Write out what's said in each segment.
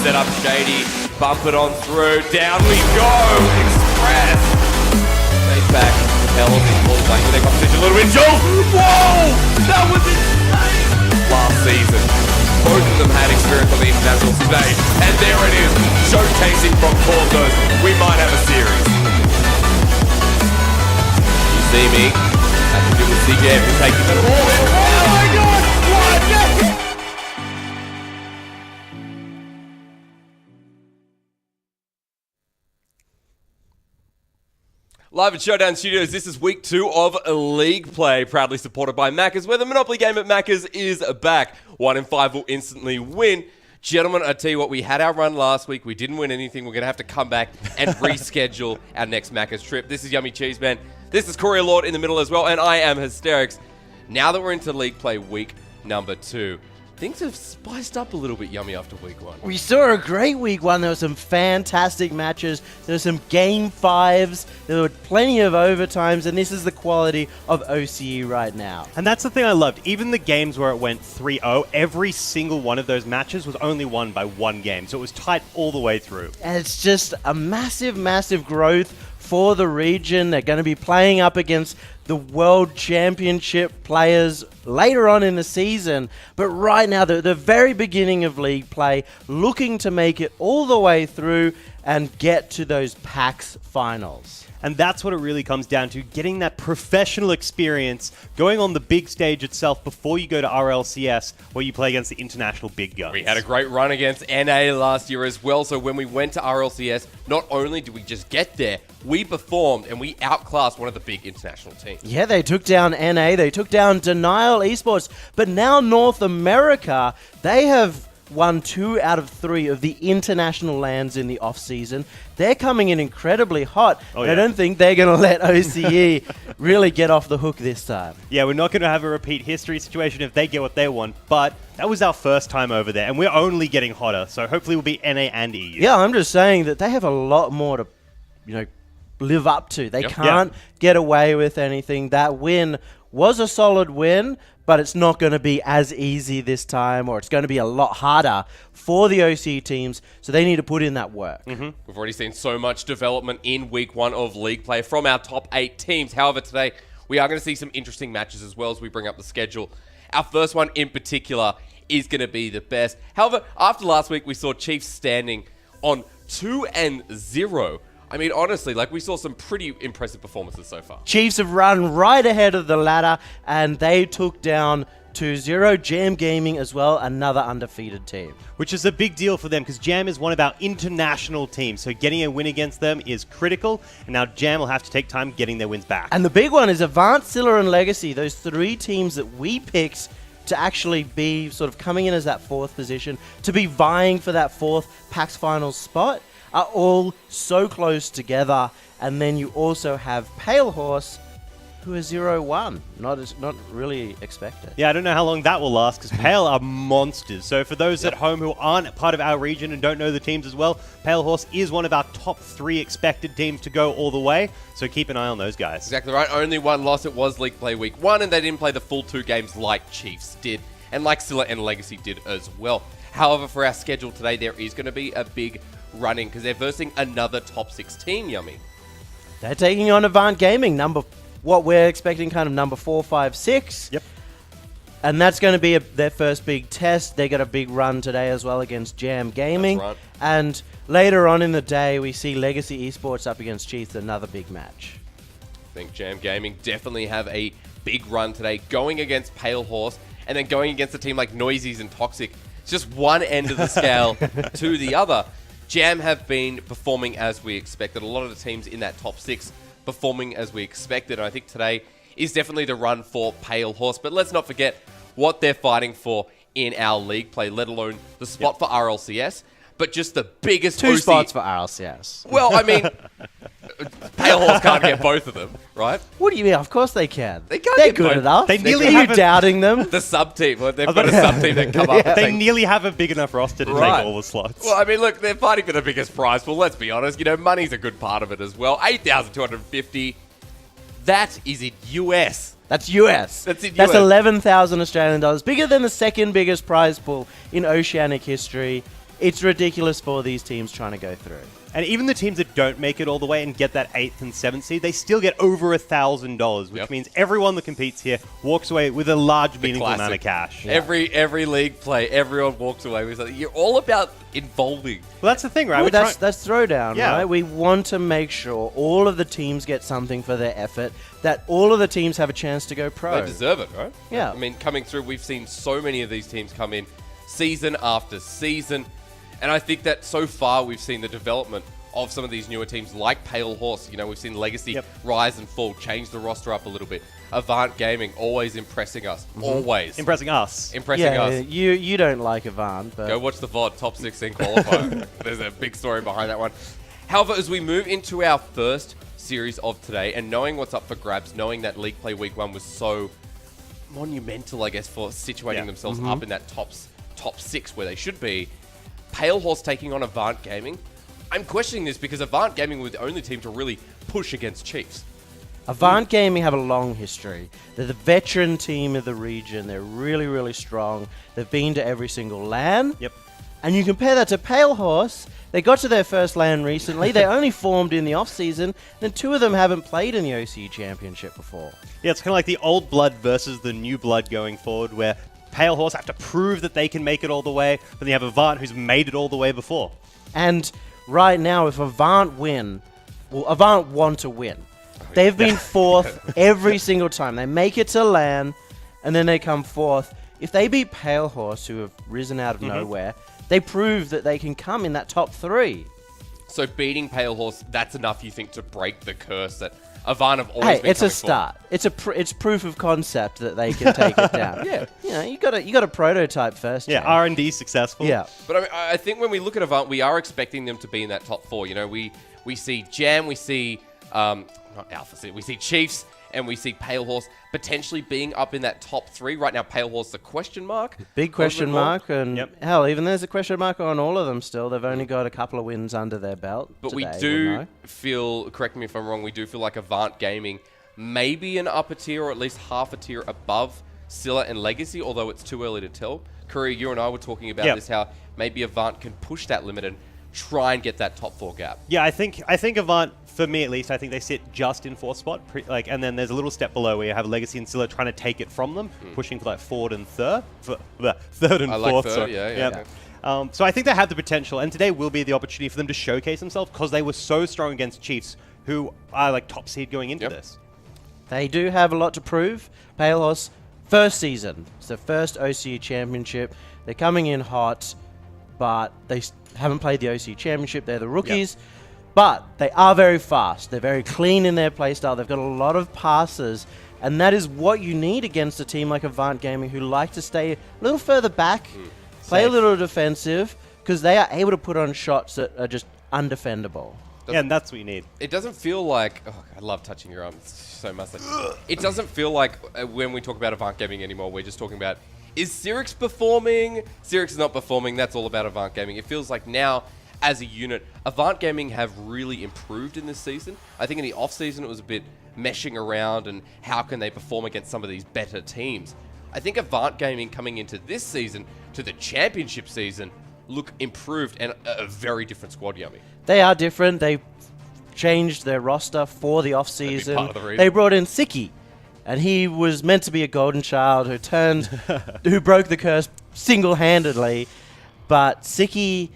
set up Shady. Bump it on through. Down we go. Express. Face back. Hell of the ball playing with their competition. A little bit. Whoa! That was insane! Last season, both of them had experience on the international stage. And there it is. Showcasing from corners. We might have a series. You see me. Has to do with CJF who's taking the ball. Oh my god! What? Yes! Live at Showdown Studios, this is week 2 of League Play, proudly supported by Macca's, where the Monopoly game at Macca's is back. 1 in 5 will instantly win. Gentlemen, I tell you what, we had our run last week. We didn't win anything. We're going to have to come back and reschedule our next Macca's trip. This is Yummy Cheese Man. This is Courier Lord in the middle as well, and I am Hysterics. Now that we're into League Play week number 2, things have spiced up a little bit, Yummy, after week 1. We saw a great week 1. There were some fantastic matches. There were some game 5s. There were plenty of overtimes, and this is the quality of OCE right now. And that's the thing I loved. Even the games where it went 3-0, every single one of those matches was only won by 1 game. So it was tight all the way through. And it's just a massive, massive growth for the region. They're going to be playing up against the World Championship players later on in the season. But right now, the very beginning of League Play, looking to make it all the way through and get to those PAX finals. And that's what it really comes down to, getting that professional experience, going on the big stage itself before you go to RLCS, where you play against the international big guns. We had a great run against NA last year as well, so when we went to RLCS, not only did we just get there, we performed and we outclassed one of the big international teams. Yeah, they took down NA, they took down Denial Esports, but now North America, they have won 2 out of 3 of the international lands in the off-season. They're coming in incredibly hot. Oh, yeah. I don't think they're going to let OCE really get off the hook this time. Yeah, we're not going to have a repeat history situation if they get what they want, but that was our first time over there, and we're only getting hotter, so hopefully we'll be NA and EU. Yeah, I'm just saying that they have a lot more to, live up to. They can't get away with anything. That win was a solid win, but it's not going to be as easy this time, or it's going to be a lot harder for the OCE teams, so they need to put in that work. We've already seen so much development in week 1 of League Play from our top 8 teams. However, today we are going to see some interesting matches as well as we bring up the schedule. Our first one in particular is going to be the best. However, after last week, we saw Chiefs standing on 2-0. I mean, honestly, we saw some pretty impressive performances so far. Chiefs have run right ahead of the ladder, and they took down 2-0. Jam Gaming as well, another undefeated team. Which is a big deal for them, because Jam is one of our international teams, so getting a win against them is critical, and now Jam will have to take time getting their wins back. And the big one is Avant, Scylla, and Legacy, those 3 teams that we picked to actually be sort of coming in as that 4th position, to be vying for that 4th PAX Finals spot, are all so close together. And then you also have Pale Horse, who is 0-1. Not really expected. Yeah, I don't know how long that will last, because Pale are monsters. So for those at home who aren't part of our region and don't know the teams as well, Pale Horse is one of our top 3 expected teams to go all the way. So keep an eye on those guys. Exactly right. Only one loss. It was League Play week 1, and they didn't play the full 2 games like Chiefs did, and like Scylla and Legacy did as well. However, for our schedule today, there is going to be a big running, because they're versing another top 6 team, Yummy. They're taking on Avant Gaming, what we're expecting kind of number 4, 5, 6. Yep. And that's going to be their first big test. They got a big run today as well against Jam Gaming. That's right. And later on in the day, we see Legacy Esports up against Chiefs, another big match. I think Jam Gaming definitely have a big run today, going against Pale Horse, and then going against a team like Noisies and Toxic. It's just one end of the scale to the other. Jam have been performing as we expected. A lot of the teams in that top 6 performing as we expected. And I think today is definitely the run for Pale Horse. But let's not forget what they're fighting for in our League Play, let alone the spot for RLCS, but just the biggest 2 spots for RLCS. Well, I mean, Pale Horse can't get both of them, right? What do you mean? Of course they can. They can't They're get good both. enough. They nearly Are you have doubting them? The sub-team. Well, they've got a sub-team that come up. They nearly have a big enough roster to Right. take all the slots. Well, I mean, look, they're fighting for the biggest prize pool. Let's be honest. Money's a good part of it as well. 8,250. That is in US. That's US. That's in That's US. 11,000 Australian dollars. Bigger than the second biggest prize pool in Oceanic history. it's ridiculous for these teams trying to go through. And even the teams that don't make it all the way and get that 8th and 7th seed, they still get over $1,000, which means everyone that competes here walks away with a large, meaningful amount of cash. Yeah. Every league play, everyone walks away with something. You're all about involving. Well, that's the thing, right? Well, that's Throwdown, Yeah. right? We want to make sure all of the teams get something for their effort, that all of the teams have a chance to go pro. They deserve it, right? Yeah. I mean, coming through, we've seen so many of these teams come in season after season. And I think that so far we've seen the development of some of these newer teams like Pale Horse. You know, we've seen Legacy rise and fall, change the roster up a little bit. Avant Gaming always impressing us. Always. Impressing us. Impressing us. You don't like Avant, but... Go watch the VOD, top 16 qualifier. There's a big story behind that one. However, as we move into our first series of today, and knowing what's up for grabs, knowing that League Play Week 1 was so monumental, I guess, for situating themselves up in that top 6 where they should be, Pale Horse taking on Avant Gaming. I'm questioning this because Avant Gaming were the only team to really push against Chiefs. Avant Gaming have a long history. They're the veteran team of the region. They're really, really strong. They've been to every single LAN. Yep. And you compare that to Pale Horse. They got to their first LAN recently. They only formed in the off-season, and 2 of them haven't played in the OCE Championship before. Yeah, it's kind of like the old blood versus the new blood going forward, where Pale Horse have to prove that they can make it all the way, but then you have Avant who's made it all the way before. And right now, if Avant win, well, Avant want to win. They've been 4th every single time. They make it to LAN, and then they come 4th. If they beat Pale Horse, who have risen out of nowhere, they prove that they can come in that top 3. So beating Pale Horse, that's enough, you think, to break the curse that Avant have always been it's a coming for? start. It's proof of concept that they can take it down. Yeah, you got to prototype first. Yeah, Jay. R&D successful. Yeah, But I mean, I think when we look at Avant, we are expecting them to be in that top 4. You know, we see Jam, we see not Alpha, we see Chiefs, and we see Pale Horse potentially being up in that top 3. Right now, Pale Horse is a question mark. big question mark, and Yep. hell, even there's a question mark on all of them still. They've only got a couple of wins under their belt. But today, we do we'll know. feel, correct me if I'm wrong, we do feel like Avant Gaming maybe an upper tier or at least half a tier above Scylla and Legacy, although it's too early to tell. Curry, you and I were talking about this, how maybe Avant can push that limit and try and get that top 4 gap. Yeah, I think Avant, for me at least, I think they sit just in 4th spot. And then there's a little step below where you have Legacy and Scylla trying to take it from them, pushing for like third and fourth. I like third, yeah. So I think they have the potential, and today will be the opportunity for them to showcase themselves because they were so strong against Chiefs, who are like top seed going into this. They do have a lot to prove. Pale Horse, first season. It's their first OCE Championship. They're coming in hot, but they haven't played the OCE Championship. They're the rookies. But they are very fast. They're very clean in their playstyle. They've got a lot of passes. And that is what you need against a team like Avant Gaming, who like to stay a little further back, play a little defensive, because they are able to put on shots that are just undefendable. Yeah, and that's what you need. It doesn't feel like... Oh, I love touching your arm. It's so muscly. It doesn't feel like when we talk about Avant Gaming anymore, we're just talking about, is Cyrix performing? Cyrix is not performing. That's all about Avant Gaming. It feels like now, as a unit, Avant Gaming have really improved in this season. I think in the off-season, it was a bit meshing around and how can they perform against some of these better teams. I think Avant Gaming coming into this season, to the championship season, look improved and a very different squad, Yummy. They are different. They changed their roster for the off-season. part of the reason. They brought in Siki, and he was meant to be a golden child who broke the curse single-handedly. But Siki,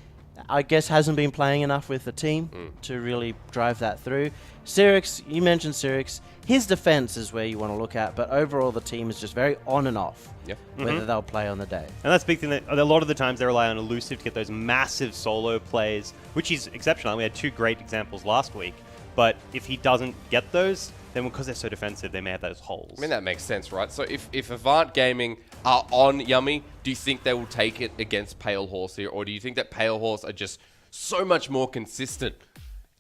I guess, hasn't been playing enough with the team to really drive that through. Cyrix, you mentioned Cyrix. His defense is where you want to look at, but overall the team is just very on and off, whether they'll play on the day. And that's the big thing that a lot of the times they rely on Elusive to get those massive solo plays, which is exceptional. We had 2 great examples last week, but if he doesn't get those, then because they're so defensive, they may have those holes. I mean, that makes sense, right? So if Avant Gaming are on Yummy, do you think they will take it against Pale Horse here, or do you think that Pale Horse are just so much more consistent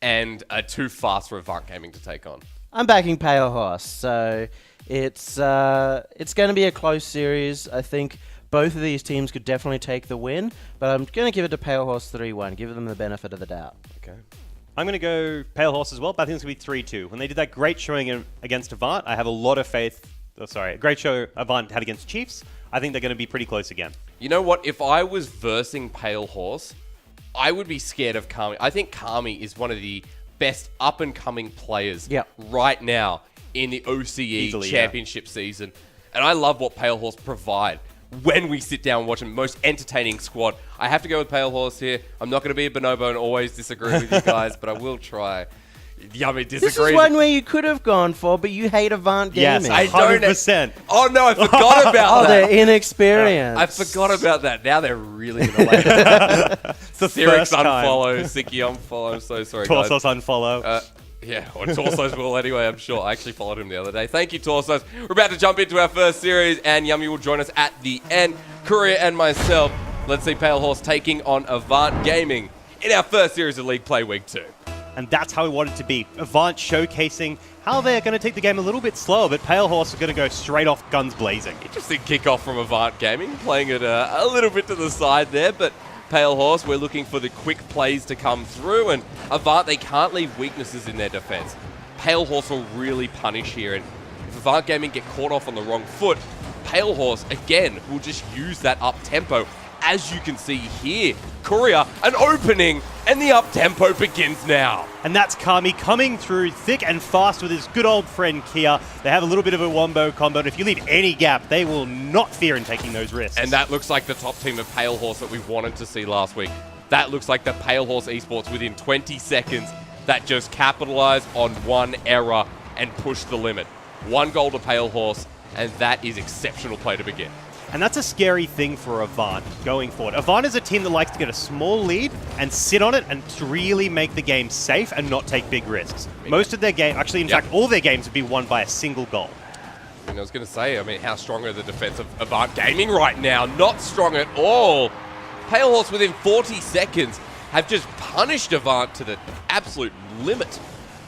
and are too fast for Avant Gaming to take on? I'm backing Pale Horse, so it's going to be a close series. I think both of these teams could definitely take the win, but I'm going to give it to Pale Horse 3-1, give them the benefit of the doubt. Okay. I'm going to go Pale Horse as well, but I think it's going to be 3-2. When they did that great showing against Avant, I have a lot of faith. Great show Avant had against Chiefs. I think they're going to be pretty close again. You know what? If I was versing Pale Horse, I would be scared of Kami. I think Kami is one of the best up-and-coming players right now in the OCE Easily, championship season. And I love what Pale Horse provide when we sit down and watch them. Most entertaining squad. I have to go with Pale Horse here. I'm not going to be a bonobo and always disagree with you guys, but I will try. Yummy disagree. This is one where you could have gone for, but you hate Avant Gaming. Yes, 100%. Oh, no, I forgot about that. They're inexperienced. I forgot about that. Now they're really going to like it. It's the Sirix first time. unfollow, Siki unfollow. I'm so sorry, guys. Torsos unfollow. Yeah, or Torsos will anyway, I'm sure. I actually followed him the other day. Thank you, Torsos. We're about to jump into our first series, and Yummy will join us at the end. Courier and myself, let's see Pale Horse taking on Avant Gaming in our first series of League Play Week 2. And that's how we want it to be. Avant showcasing how they're going to take the game a little bit slower, but Pale Horse are going to go straight off guns blazing. Interesting kickoff from Avant Gaming, playing it a little bit to the side there, but Pale Horse, we're looking for the quick plays to come through, and Avant, they can't leave weaknesses in their defense. Pale Horse will really punish here, and if Avant Gaming get caught off on the wrong foot, Pale Horse, again, will just use that up-tempo. As you can see here, Courier, an opening, and the up-tempo begins now. And that's Kami coming through thick and fast with his good old friend Kia. They have a little bit of a wombo combo, and if you leave any gap, they will not fear in taking those risks. And that looks like the top team of Pale Horse that we wanted to see last week. That looks like the Pale Horse Esports within 20 seconds that just capitalized on one error and pushed the limit. One goal to Pale Horse, and that is exceptional play to begin. And that's a scary thing for Avant going forward. Avant is a team that likes to get a small lead and sit on it and to really make the game safe and not take big risks. Most of their game, actually, in fact, all their games would be won by a single goal. And I was going to say, I mean, how strong are the defense of Avant Gaming right now? Not strong at all. Pale Horse within 40 seconds have just punished Avant to the absolute limit.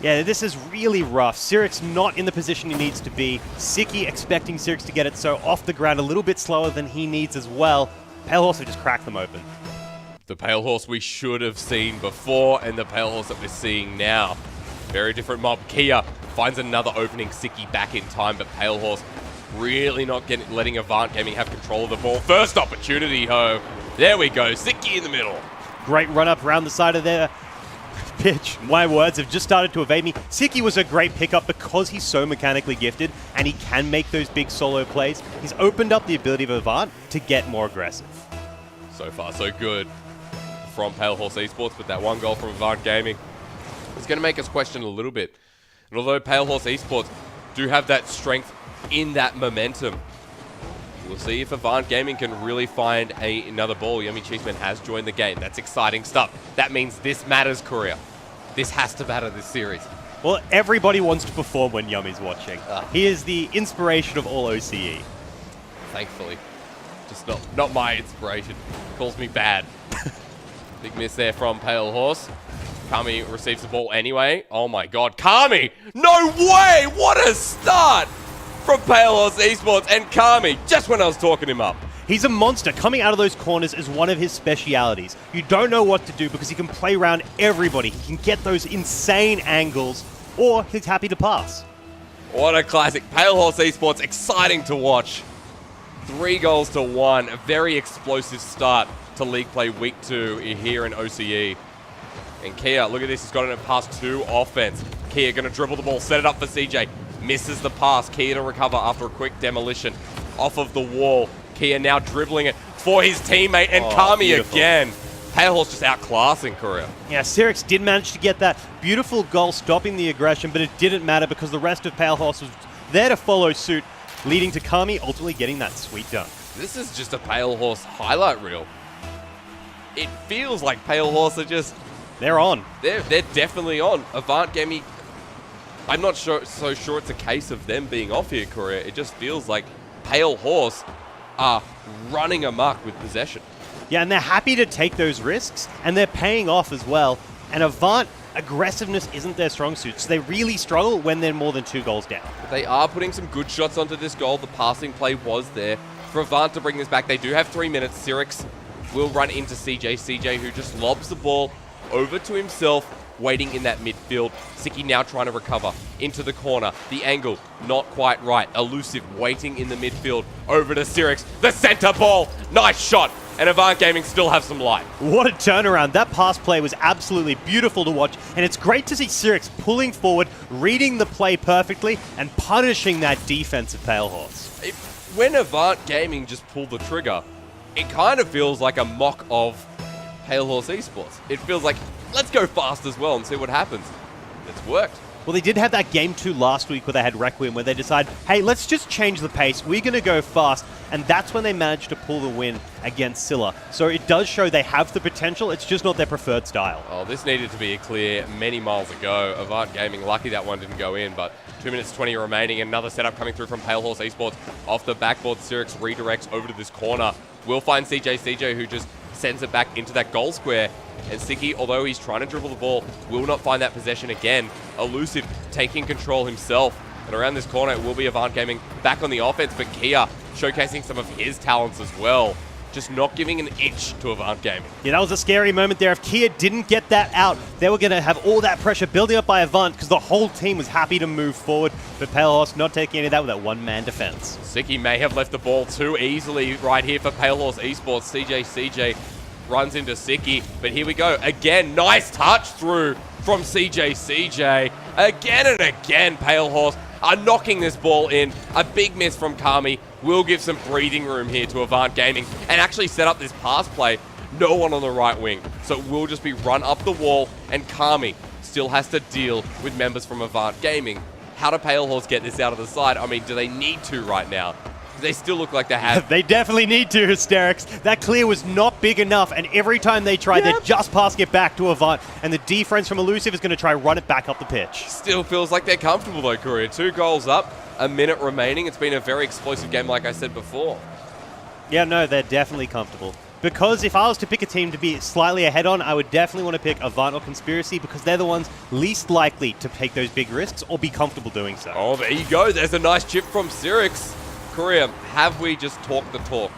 Yeah, this is really rough. Sirix not in the position he needs to be. Siki expecting Sirix to get it so off the ground a little bit slower than he needs as well. Pale Horse have just cracked them open. The Pale Horse we should have seen before and the Pale Horse that we're seeing now. Very different mob. Kia finds another opening. Siki back in time, but Pale Horse really not letting Avant Gaming have control of the ball. First opportunity, ho. There we go. Siki in the middle. Great run up around the side of their pitch. My words have just started to evade me. Siki was a great pickup because he's so mechanically gifted and he can make those big solo plays. He's opened up the ability of Avant to get more aggressive. So far, so good from Pale Horse Esports, but that one goal from Avant Gaming is going to make us question a little bit. And although Pale Horse Esports do have that strength in that momentum, we'll see if Avant Gaming can really find another ball. Yummy Cheeseman has joined the game. That's exciting stuff. That means this matters, Courier. This has to matter this series. Well, everybody wants to perform when Yummy's watching. He is the inspiration of all OCE. Thankfully. Just not my inspiration. Calls me bad. Big miss there from Pale Horse. Kami receives the ball anyway. Oh my god. Kami! No way! What a start from Pale Horse Esports and Kami, just when I was talking him up. He's a monster. Coming out of those corners is one of his specialities. You don't know what to do because he can play around everybody. He can get those insane angles, or he's happy to pass. What a classic. Pale Horse Esports, exciting to watch. 3 goals to 1. A very explosive start to League Play Week 2 here in OCE. And Kia, look at this. He's got it in pass 2 offense. Kia going to dribble the ball, set it up for CJ. Misses the pass. Kia to recover after a quick demolition off of the wall. Kia now dribbling it for his teammate, and Kami beautiful. Again. Pale Horse just outclassing Courier. Yeah, Sirix did manage to get that beautiful goal stopping the aggression, but it didn't matter because the rest of Pale Horse was there to follow suit, leading to Kami ultimately getting that sweet dunk. This is just a Pale Horse highlight reel. It feels like Pale Horse are just... They're on. They're definitely on. Avant Gaming, I'm not so sure it's a case of them being off here, Courier. It just feels like Pale Horse are running amok with possession. Yeah, and they're happy to take those risks, and they're paying off as well. And Avant, aggressiveness isn't their strong suit, so they really struggle when they're more than 2 goals down. They are putting some good shots onto this goal. The passing play was there. For Avant to bring this back, they do have 3 minutes. Sirix will run into CJ. CJ who just lobs the ball over to himself, waiting in that midfield. Siki now trying to recover into the corner. The angle, not quite right. Elusive, waiting in the midfield. Over to Sirix. The center ball. Nice shot. and Avant Gaming still have some life. What a turnaround. That pass play was absolutely beautiful to watch, and it's great to see Sirix pulling forward, reading the play perfectly, and punishing that defense of Pale Horse. When Avant Gaming just pulled the trigger, it kind of feels like a mock of Pale Horse Esports. It feels like, let's go fast as well and see what happens. It's worked. Well, they did have that game 2 last week where they had Requiem, where they decided, hey, let's just change the pace. We're going to go fast. And that's when they managed to pull the win against Scylla. So it does show they have the potential. It's just not their preferred style. Oh, this needed to be clear many miles ago. Avant Gaming, lucky that one didn't go in, but 2 minutes 20 remaining. Another setup coming through from Pale Horse Esports. Off the backboard, Sirix redirects over to this corner. We'll find CJ, who just sends it back into that goal square. And Siki, although he's trying to dribble the ball, will not find that possession again. Elusive taking control himself. And around this corner, it will be Avant Gaming back on the offense, but Kia showcasing some of his talents as well. Just not giving an inch to Avant Gaming. Yeah, that was a scary moment there. If Kia didn't get that out, they were going to have all that pressure building up by Avant because the whole team was happy to move forward. But Pale Horse not taking any of that with that one-man defense. Siki may have left the ball too easily right here for Pale Horse Esports. CJ runs into Siki, but here we go. Again, nice touch through from CJ. Again and again, Pale Horse are knocking this ball in. A big miss from Kami will give some breathing room here to Avant Gaming and actually set up this pass play. No one on the right wing, so it will just be run up the wall, and Kami still has to deal with members from Avant Gaming. How do Pale Horse get this out of the side? I mean, do they need to right now? They still look like they have. They definitely need to, Hysterics. That clear was not big enough, and every time they try, they're just passing it back to Avant, and the defense from Elusive is going to try run it back up the pitch. Still feels like they're comfortable though, Courier. 2 goals up, a minute remaining. It's been a very explosive game like I said before. Yeah, no, they're definitely comfortable. Because if I was to pick a team to be slightly ahead on, I would definitely want to pick Avant or Conspiracy because they're the ones least likely to take those big risks or be comfortable doing so. Oh, there you go. There's a nice chip from Sirix. Korea, have we just talked the talk?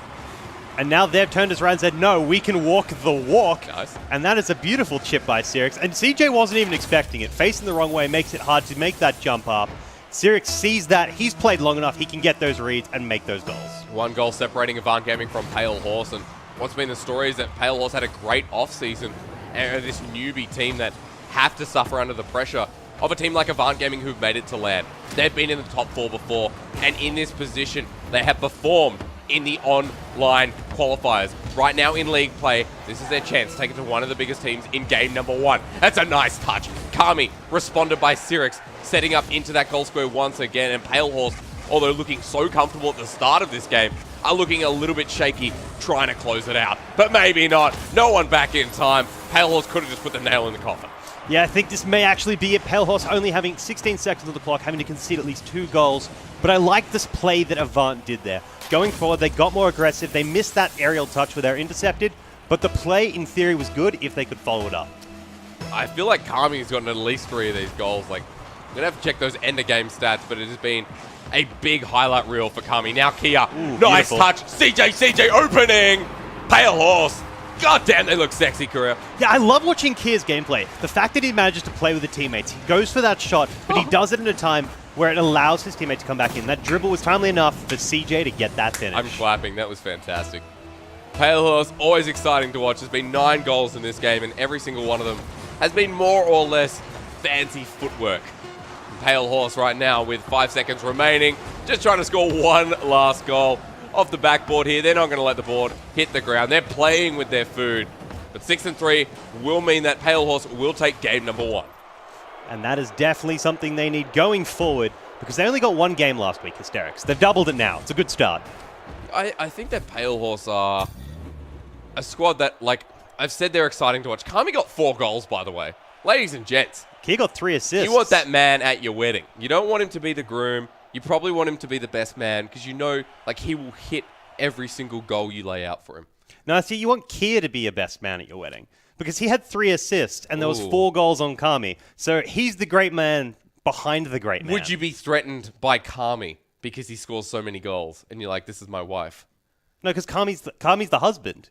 And now they've turned us around and said, no, we can walk the walk. Nice. And that is a beautiful chip by Sirix. And CJ wasn't even expecting it. Facing the wrong way makes it hard to make that jump up. Sirix sees that. He's played long enough. He can get those reads and make those goals. 1 goal separating Avant Gaming from Pale Horse. And what's been the story is that Pale Horse had a great off-season. And this newbie team that have to suffer under the pressure of a team like Avant Gaming who've made it to LAN. They've been in the top 4 before, and in this position, they have performed in the online qualifiers. Right now in league play, this is their chance to take it to one of the biggest teams in game number 1. That's a nice touch. Kami responded by Sirix, setting up into that goal square once again, and Pale Horse, although looking so comfortable at the start of this game, are looking a little bit shaky, trying to close it out. But maybe not. No one back in time. Pale Horse could have just put the nail in the coffin. Yeah, I think this may actually be it. Pale Horse only having 16 seconds on the clock, having to concede at least 2 goals. But I like this play that Avant did there. Going forward, they got more aggressive. They missed that aerial touch where they were intercepted. But the play, in theory, was good if they could follow it up. I feel like Kami's gotten at least 3 of these goals. Like, I'm going to have to check those end-of-game stats, but it has been a big highlight reel for Kami. Now Kia, nice beautiful touch. CJ opening. Pale Horse. God damn, they look sexy, Korea. Yeah, I love watching Kia's gameplay. The fact that he manages to play with the teammates. He goes for that shot, but he does it in a time where it allows his teammate to come back in. That dribble was timely enough for CJ to get that finish. I'm clapping. That was fantastic. Pale Horse, always exciting to watch. There's been 9 goals in this game, and every single one of them has been more or less fancy footwork. Pale Horse right now with 5 seconds remaining, just trying to score 1 last goal. Off the backboard here, they're not going to let the board hit the ground. They're playing with their food. But 6-3 will mean that Pale Horse will take game number 1. And that is definitely something they need going forward because they only got 1 game last week, Hysterics. They've doubled it now. It's a good start. I think that Pale Horse are a squad that, like, I've said they're exciting to watch. Kami got 4 goals, by the way. Ladies and gents. He got 3 assists. You want that man at your wedding. You don't want him to be the groom. You probably want him to be the best man because you know, like, he will hit every single goal you lay out for him. No, see, you want Kia to be your best man at your wedding because he had 3 assists and there was 4 goals on Kami. So he's the great man behind the great man. Would you be threatened by Kami because he scores so many goals and you're like, this is my wife? No, because Kami's the husband.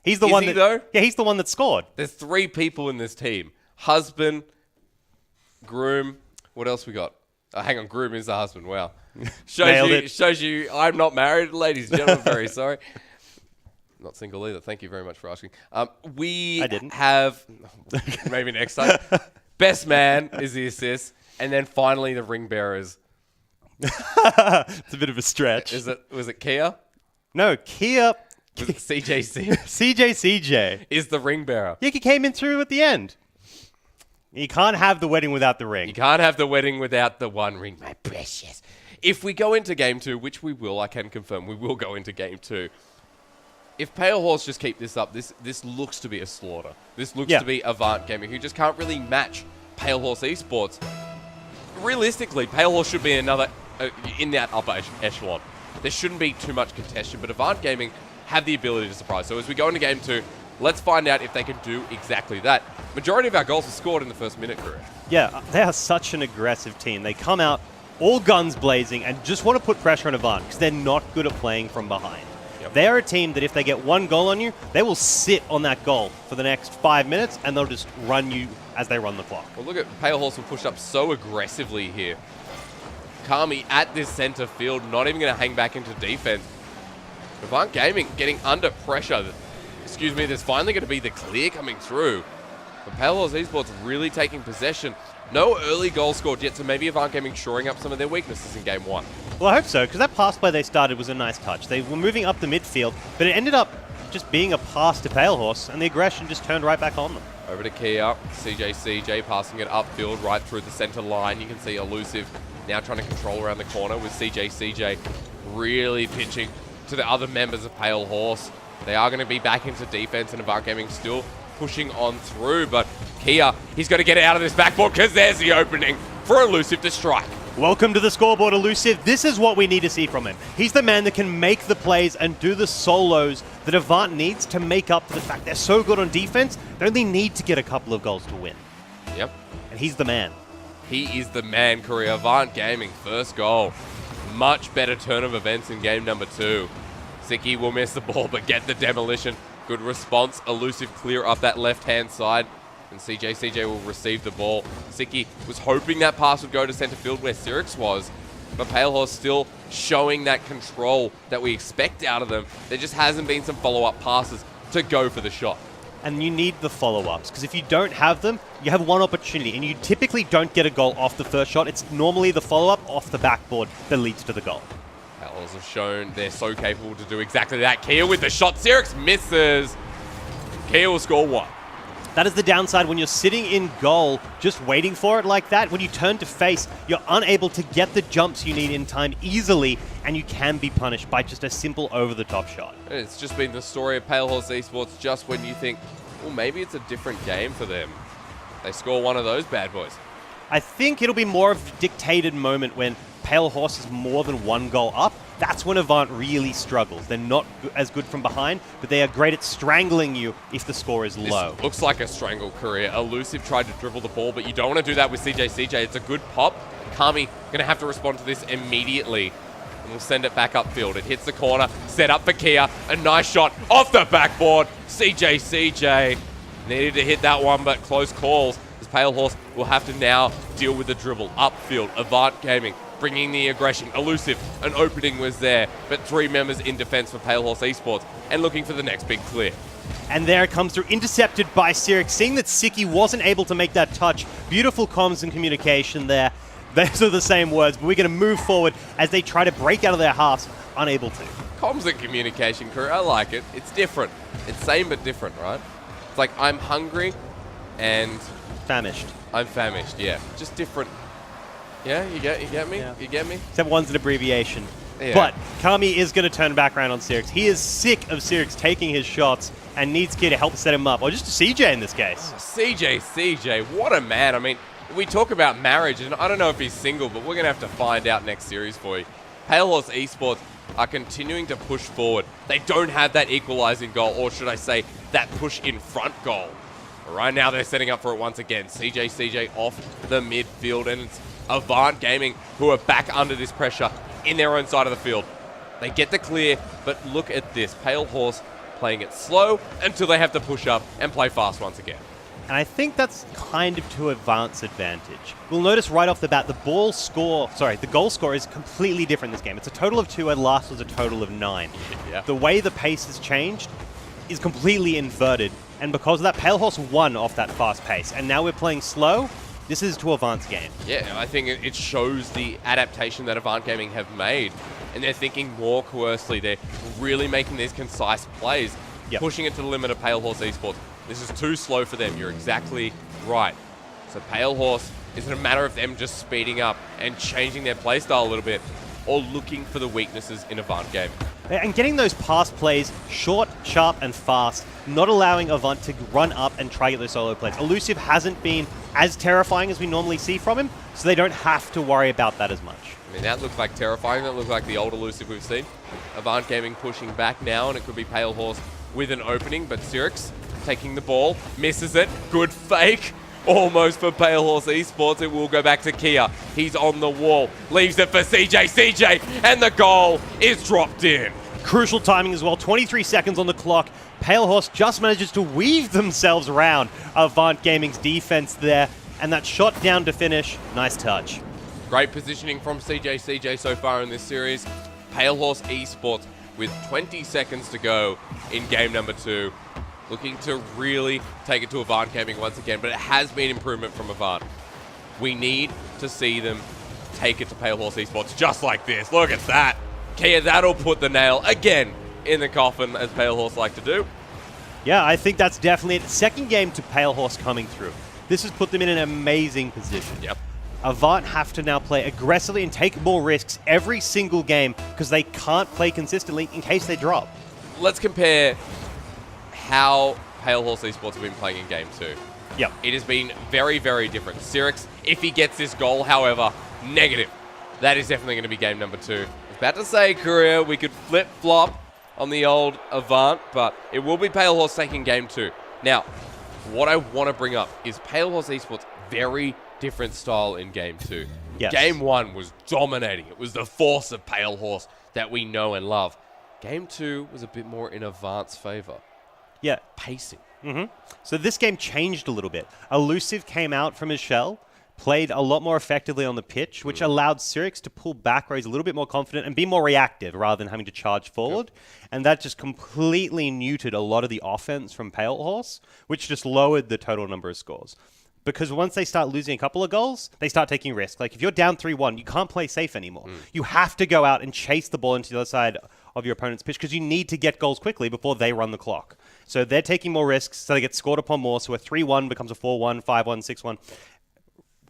He's the Is one he, that. though? Yeah, he's the one that scored. There's 3 people in this team. Husband, groom. What else we got? Oh, hang on, groom is the husband. Wow. Shows you I'm not married, ladies and gentlemen. Very sorry. Not single either. Thank you very much for asking. We I didn't. have, maybe next time, best man is the assist, and then finally the ring bearers. It's a bit of a stretch. Was it Kia? No, Kia. Was it CJC? CJ Is the ring bearer. Yeah, he came in through at the end. You can't have the wedding without the ring. You can't have the wedding without the one ring, my precious. If we go into game 2, which we will, I can confirm, we will go into game 2. If Pale Horse just keep this up, this looks to be a slaughter. This looks to be Avant Gaming, who just can't really match Pale Horse Esports. Realistically, Pale Horse should be another in that upper echelon. There shouldn't be too much contention, but Avant Gaming have the ability to surprise. So as we go into game 2, let's find out if they can do exactly that. Majority of our goals were scored in the first minute, career. Yeah, they are such an aggressive team. They come out all guns blazing and just want to put pressure on Avant because they're not good at playing from behind. Yep. They're a team that if they get one goal on you, they will sit on that goal for the next 5 minutes and they'll just run you as they run the clock. Well, look at Pale Horse will push up so aggressively here. Kami at this center field, not even going to hang back into defense. Avant Gaming getting under pressure. Excuse me, there's finally going to be the clear coming through. But Pale Horse Esports really taking possession. No early goal scored yet, so maybe Avant Gaming shoring up some of their weaknesses in game 1. Well, I hope so, because that pass play they started was a nice touch. They were moving up the midfield, but it ended up just being a pass to Pale Horse, and the aggression just turned right back on them. Over to Kia, CJ passing it upfield right through the center line. You can see Elusive now trying to control around the corner with CJ really pitching to the other members of Pale Horse. They are going to be back into defense, and Avant Gaming still pushing on through, but Kia, he's got to get it out of this backboard because there's the opening for Elusive to strike. Welcome to the scoreboard, Elusive. This is what we need to see from him. He's the man that can make the plays and do the solos that Avant needs to make up for the fact they're so good on defense. They only need to get a couple of goals to win. Yep. And he's the man. He is the man, Korea. Avant Gaming, first goal. Much better turn of events in game number 2. Siki will miss the ball, but get the demolition. Good response. Elusive clear up that left-hand side. And CJ will receive the ball. Siki was hoping that pass would go to center field where Sirix was. But Pale Horse still showing that control that we expect out of them. There just hasn't been some follow-up passes to go for the shot. And you need the follow-ups, because if you don't have them, you have one opportunity, and you typically don't get a goal off the first shot. It's normally the follow-up off the backboard that leads to the goal. Pale Horse have shown they're so capable to do exactly that. Kia with the shot. Sirix misses. Kia will score 1. That is the downside when you're sitting in goal, just waiting for it like that. When you turn to face, you're unable to get the jumps you need in time easily, and you can be punished by just a simple over-the-top shot. It's just been the story of Pale Horse Esports just when you think, well, maybe it's a different game for them. They score one of those bad boys. I think it'll be more of a dictated moment when Pale Horse is more than one goal up. That's when Avant really struggles. They're not as good from behind, but they are great at strangling you if the score is low. This looks like a strangle career. Elusive tried to dribble the ball, but you don't want to do that with CJ. It's a good pop. Kami going to have to respond to this immediately. And we'll send it back upfield. It hits the corner, set up for Kia. A nice shot off the backboard. CJ needed to hit that one, but close calls. As Pale Horse will have to now deal with the dribble upfield. Avant Gaming bringing the aggression. Elusive, an opening was there, but 3 members in defense for Pale Horse Esports and looking for the next big clear. And there it comes through, intercepted by Sirix. Seeing that Siki wasn't able to make that touch. Beautiful comms and communication there. Those are the same words, but we're going to move forward as they try to break out of their halves, unable to. Comms and communication career, I like it. It's different. It's same but different, right? It's like I'm hungry and Famished. I'm famished, yeah. Just different. Yeah, you get me? Yeah. You get me? Except one's an abbreviation. Yeah. But Kami is going to turn back around on Sirix. He is sick of Sirix taking his shots and needs Kia to help set him up. Or just CJ in this case. CJ, what a man. I mean, we talk about marriage, and I don't know if he's single, but we're going to have to find out next series for you. Pale Horse Esports are continuing to push forward. They don't have that equalizing goal, or should I say, that push in front goal. Right now, they're setting up for it once again. CJ off the midfield, and it's Avant Gaming who are back under this pressure in their own side of the field. They get the clear, but look at this. Pale Horse playing it slow until they have to push up and play fast once again. And I think that's kind of to Avant's advantage. We'll notice right off the bat, the goal score is completely different this game. It's a total of 2, and last was a total of 9. Yeah. The way the pace has changed is completely inverted, and because of that, Pale Horse won off that fast pace, and now we're playing slow. This is to Avant's game. Yeah, I think it shows the adaptation that Avant Gaming have made, and they're thinking more coercively. They're really making these concise plays, pushing it to the limit of Pale Horse Esports. This is too slow for them. You're exactly right. So Pale Horse, is it a matter of them just speeding up and changing their playstyle a little bit, or looking for the weaknesses in Avant Gaming? And getting those pass plays short, sharp, and fast, not allowing Avant to run up and try to get those solo plays. Elusive hasn't been as terrifying as we normally see from him, so they don't have to worry about that as much. I mean, that looked like terrifying. That looked like the old Elusive we've seen. Avant Gaming pushing back now, and it could be Pale Horse with an opening, but Cyrix taking the ball, misses it. Good fake. Almost for Pale Horse Esports. It will go back to Kia. He's on the wall. Leaves it for CJ. CJ, and the goal is dropped in. Crucial timing as well. 23 seconds on the clock. Pale Horse just manages to weave themselves around Avant Gaming's defense there. And that shot down to finish. Nice touch. Great positioning from CJ so far in this series. Pale Horse Esports with 20 seconds to go in game number 2. Looking to really take it to Avant Gaming once again, but it has been improvement from Avant. We need to see them take it to Pale Horse Esports just like this. Look at that. Kia, that'll put the nail again in the coffin, as Pale Horse like to do. Yeah, I think that's definitely it. Second game to Pale Horse coming through. This has put them in an amazing position. Yep. Avant have to now play aggressively and take more risks every single game because they can't play consistently in case they drop. Let's compare how Pale Horse Esports have been playing in game 2. Yep. It has been very, very different. Cyrix, if he gets this goal, however, negative. That is definitely going to be game number 2. I was about to say, Korea, we could flip-flop on the old Avant, but it will be Pale Horse taking game 2. Now, what I want to bring up is Pale Horse Esports, very different style in game 2. Yes. Game 1 was dominating. It was the force of Pale Horse that we know and love. Game 2 was a bit more in Avant's favor. Yeah. Pacing. So this game changed a little bit. Elusive came out from his shell, played a lot more effectively on the pitch, which allowed Cyrix to pull back where he's a little bit more confident and be more reactive rather than having to charge forward. And that just completely neutered a lot of the offense from Pale Horse, which just lowered the total number of scores. Because once they start losing a couple of goals, they start taking risks. Like, if you're down 3-1, you can't play safe anymore. You have to go out and chase the ball into the other side of your opponent's pitch because you need to get goals quickly before they run the clock. So they're taking more risks, so they get scored upon more. So a 3-1 becomes a 4-1, 5-1, 6-1.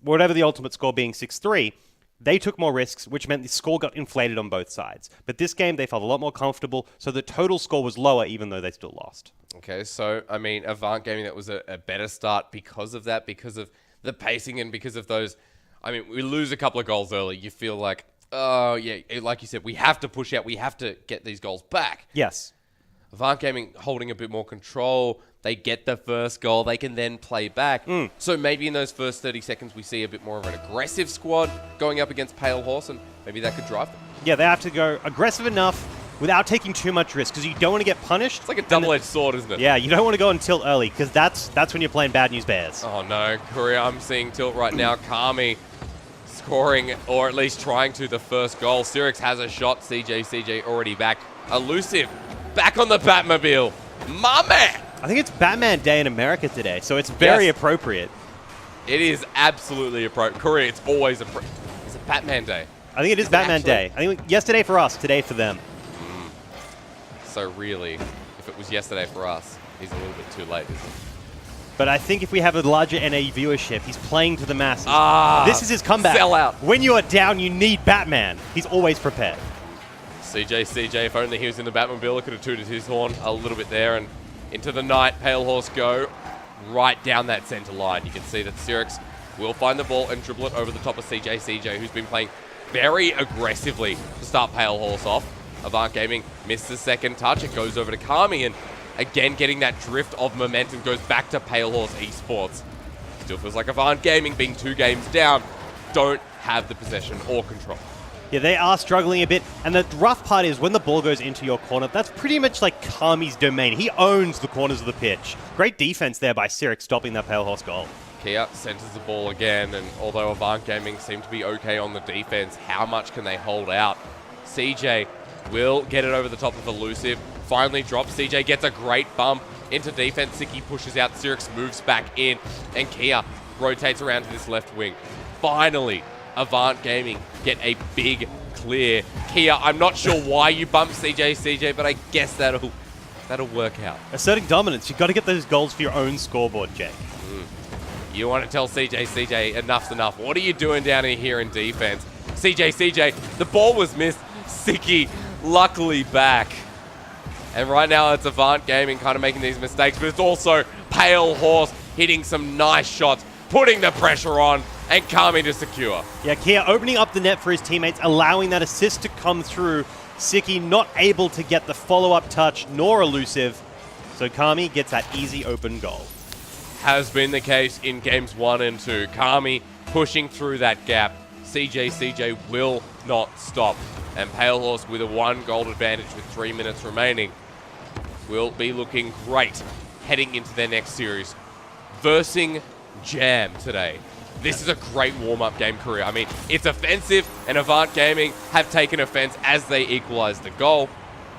Whatever the ultimate score being 6-3, they took more risks, which meant the score got inflated on both sides. But this game, they felt a lot more comfortable, so the total score was lower, even though they still lost. Okay, so, I mean, Avant Gaming, that was a better start because of that, because of the pacing and because of those... I mean, we lose a couple of goals early. You feel like, oh, yeah, like you said, we have to push out. We have to get these goals back. Yes. Avant Gaming holding a bit more control. They get the first goal. They can then play back. So maybe in those first 30 seconds, we see a bit more of an aggressive squad going up against Pale Horse, and maybe that could drive them. Yeah, they have to go aggressive enough without taking too much risk, because you don't want to get punished. It's like a double-edged sword, isn't it? Yeah, you don't want to go on tilt early, because that's when you're playing Bad News Bears. Oh, no. Korea, I'm seeing tilt right now. Kami scoring, or at least trying to, the first goal. Cyrix has a shot. CJ already back. Elusive, back on the Batmobile. My man! I think it's Batman Day in America today, so it's very appropriate. It is absolutely appropriate. Korea, it's always appropriate. It's a Batman Day. I think it is Batman Day. I think yesterday for us, today for them. So really, if it was yesterday for us, he's a little bit too late, isn't he? But I think if we have a larger NA viewership, he's playing to the masses. This is his comeback. Sell out. When you are down, you need Batman. He's always prepared. CJ, if only he was in the Batmobile, it could have tooted his horn a little bit there. And into the night, Pale Horse go right down that center line. You can see that Cyrix will find the ball and dribble it over the top of CJ, who's been playing very aggressively to start Pale Horse off. Avant Gaming missed the second touch. It goes over to Kami, and again, getting that drift of momentum goes back to Pale Horse Esports. Still feels like Avant Gaming, being 2 games down, don't have the possession or control. Yeah, they are struggling a bit, and the rough part is when the ball goes into your corner, that's pretty much like Kami's domain. He owns the corners of the pitch. Great defense there by Sirik stopping that Pale Horse goal. Kia centers the ball again, and although Avant Gaming seem to be okay on the defense, how much can they hold out? CJ will get it over the top of Elusive. Finally drops. CJ gets a great bump into defense. Siki pushes out. Sirix moves back in, and Kia rotates around to this left wing. Finally, Avant Gaming get a big clear. Kia, I'm not sure why you bumped CJ, but I guess that'll work out. Asserting dominance. You've got to get those goals for your own scoreboard, Jake. You want to tell CJ, enough's enough. What are you doing down in here in defense? CJ, the ball was missed. Siki, luckily back. And right now it's Avant Gaming kind of making these mistakes, but it's also Pale Horse hitting some nice shots, putting the pressure on, and Kami to secure. Yeah, Kia opening up the net for his teammates, allowing that assist to come through. Siki not able to get the follow-up touch, nor Elusive. So Kami gets that easy open goal. Has been the case in games 1 and 2. Kami pushing through that gap. CJ will not stop. And Pale Horse with a 1-goal advantage with 3 minutes remaining will be looking great heading into their next series. Versing Jam today. This is a great warm-up game, Korea. I mean, it's offensive, and Avant Gaming have taken offense as they equalize the goal.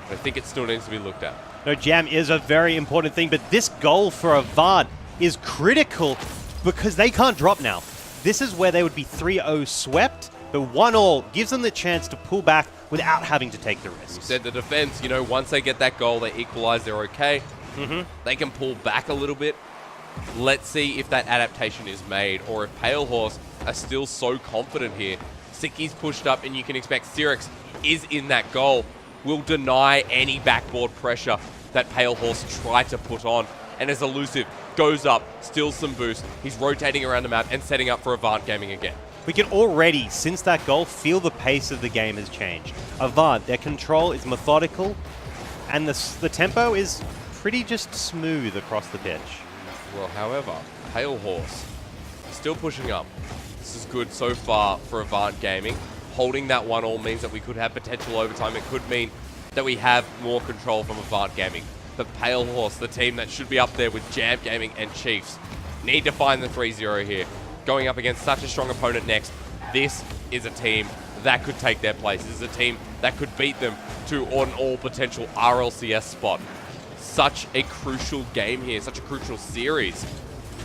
But I think it still needs to be looked at. No, Jam is a very important thing, but this goal for Avant is critical because they can't drop now. This is where they would be 3-0 swept, but 1-1 gives them the chance to pull back without having to take the risks. You said the defense, once they get that goal, they equalize, they're okay. They can pull back a little bit. Let's see if that adaptation is made, or if Pale Horse are still so confident here. Siki's pushed up, and you can expect Sirix is in that goal. Will deny any backboard pressure that Pale Horse try to put on. And as Elusive goes up, steals some boost, he's rotating around the map and setting up for Avant Gaming again. We can already, since that goal, feel the pace of the game has changed. Avant, their control is methodical, and the tempo is pretty just smooth across the pitch. Well, however, Pale Horse still pushing up. This is good so far for Avant Gaming. Holding that 1-1 means that we could have potential overtime. It could mean that we have more control from Avant Gaming. But Pale Horse, the team that should be up there with Jam Gaming and Chiefs, need to find the 3-0 here. Going up against such a strong opponent next, this is a team that could take their place. This is a team that could beat them to an all-potential RLCS spot. Such a crucial game here, such a crucial series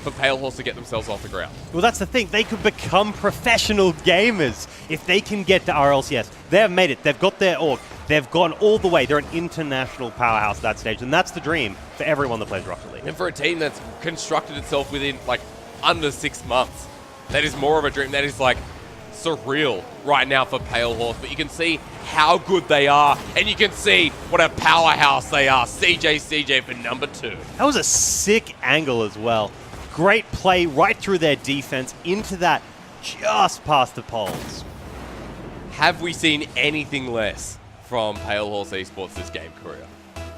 for Pale Horse to get themselves off the ground. Well, that's the thing. They could become professional gamers if they can get to RLCS. They've made it. They've got their org. They've gone all the way. They're an international powerhouse at that stage, and that's the dream for everyone that plays Rocket League. And for a team that's constructed itself within, under 6 months, that is more of a dream. That is, surreal right now for Pale Horse. But you can see how good they are, and you can see what a powerhouse they are. CJ for number 2. That was a sick angle as well. Great play right through their defense into that just past the poles. Have we seen anything less from Pale Horse Esports this game, Korea?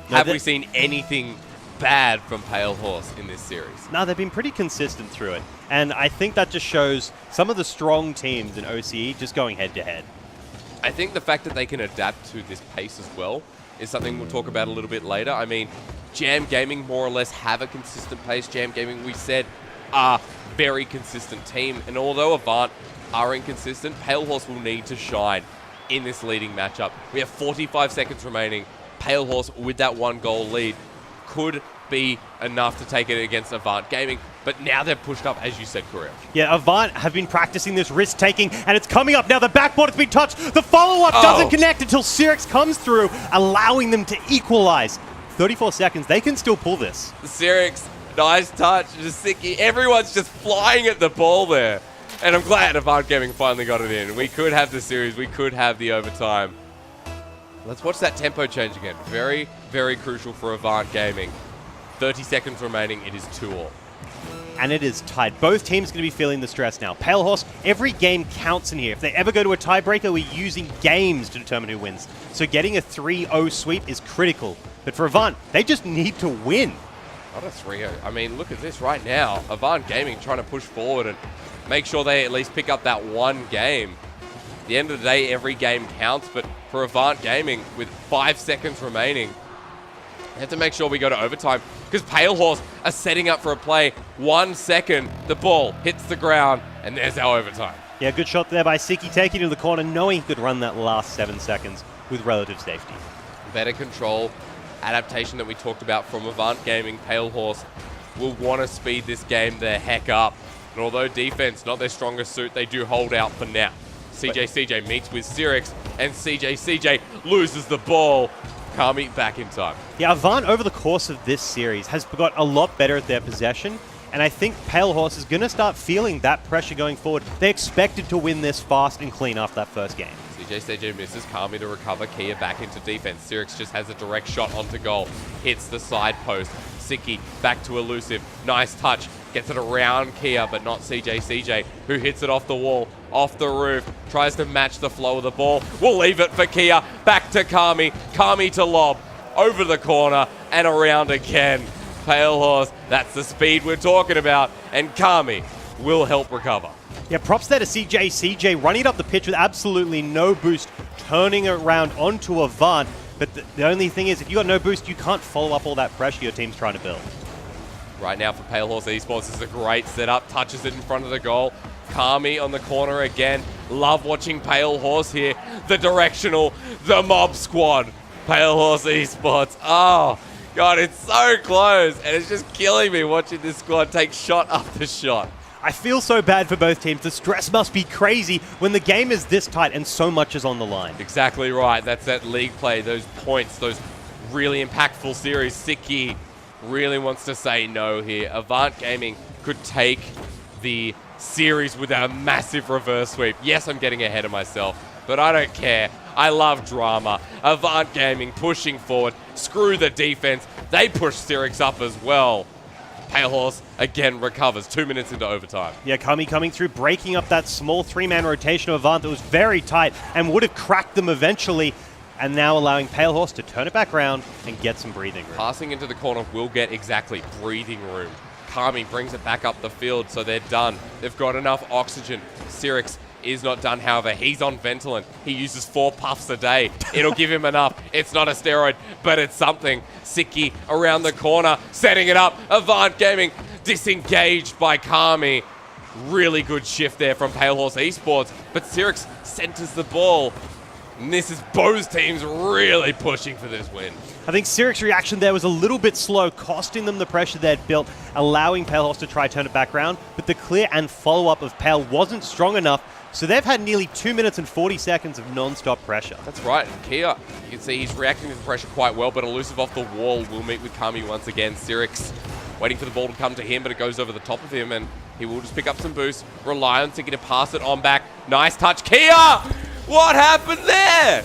Have we seen anything bad from Pale Horse in this series? No, they've been pretty consistent through it. And I think that just shows some of the strong teams in OCE just going head-to-head. I think the fact that they can adapt to this pace as well is something we'll talk about a little bit later. I mean, Jam Gaming more or less have a consistent pace. Jam Gaming, we said, are very consistent team. And although Avant are inconsistent, Pale Horse will need to shine in this leading matchup. We have 45 seconds remaining. Pale Horse with that 1-goal lead could be enough to take it against Avant Gaming, but now they're pushed up, as you said, Korea. Yeah, Avant have been practicing this risk-taking, and it's coming up now. The backboard has been touched. The follow-up doesn't connect until Sirix comes through, allowing them to equalize. 34 seconds. They can still pull this. Sirix, nice touch. Jasicki, everyone's just flying at the ball there. And I'm glad Avant Gaming finally got it in. We could have the series. We could have the overtime. Let's watch that tempo change again. Very, very crucial for Avant Gaming. 30 seconds remaining. It is 2-2. And it is tied. Both teams going to be feeling the stress now. Pale Horse, every game counts in here. If they ever go to a tiebreaker, we're using games to determine who wins. So getting a 3-0 sweep is critical. But for Avant, they just need to win. Not a 3-0. I mean, look at this right now. Avant Gaming trying to push forward and make sure they at least pick up that one game. the end of the day, every game counts, but for Avant Gaming, with 5 seconds remaining, we have to make sure we go to overtime, because Pale Horse are setting up for a play. 1 second, the ball hits the ground, and there's our overtime. Yeah, good shot there by Siki, taking it to the corner, knowing he could run that last 7 seconds with relative safety. Better control, adaptation that we talked about from Avant Gaming. Pale Horse will want to speed this game the heck up. And although defense, not their strongest suit, they do hold out for now. CJ meets with Cyrix, and CJ loses the ball. Kami back in time. Yeah, Avant, over the course of this series, has got a lot better at their possession, and I think Pale Horse is going to start feeling that pressure going forward. They expected to win this fast and clean after that first game. CJ misses, Kami to recover, Kia back into defense. Cyrix just has a direct shot onto goal, hits the side post. Siki back to Elusive, nice touch, gets it around Kia, but not CJ, who hits it off the wall, off the roof, tries to match the flow of the ball. We'll leave it for Kia, back to Kami to lob, over the corner, and around again. Pale Horse, that's the speed we're talking about, and Kami will help recover. Yeah, props there to CJ, running it up the pitch with absolutely no boost, turning it around onto Avant. But the only thing is, if you got no boost, you can't follow up all that pressure your team's trying to build. Right now for Pale Horse Esports, this is a great setup. Touches it in front of the goal. Kami on the corner again. Love watching Pale Horse here. The directional, the mob squad. Pale Horse Esports. Oh, God, it's so close. And it's just killing me watching this squad take shot after shot. I feel so bad for both teams. The stress must be crazy when the game is this tight and so much is on the line. Exactly right. That's that league play, those points, those really impactful series. Siki really wants to say no here. Avant Gaming could take the series with a massive reverse sweep. Yes, I'm getting ahead of myself, but I don't care. I love drama. Avant Gaming pushing forward. Screw the defense. They push Cyrix up as well. Pale Horse again recovers 2 minutes into overtime. Yeah, Kami coming through, breaking up that small 3-man rotation of Avant that was very tight and would have cracked them eventually, and now allowing Pale Horse to turn it back around and get some breathing room. Passing into the corner will get exactly breathing room. Kami brings it back up the field, so they're done. They've got enough oxygen. Cyrix is not done, however. He's on Ventolin. He uses 4 puffs a day. It'll give him enough. It's not a steroid, but it's something. Siki around the corner, setting it up. Avant Gaming disengaged by Kami. Really good shift there from Pale Horse Esports, but Cyrix centers the ball. And this is both teams really pushing for this win. I think Cyrix's reaction there was a little bit slow, costing them the pressure they'd built, allowing Pale Horse to try turn it back around, but the clear and follow-up of Pale wasn't strong enough, so they've had nearly 2 minutes and 40 seconds of non-stop pressure. That's right. And Kia, you can see he's reacting to the pressure quite well, but Elusive off the wall will meet with Kami once again. Cyrix waiting for the ball to come to him, but it goes over the top of him, and he will just pick up some boost. Rely on Siki to pass it on back. Nice touch. Kia! What happened there?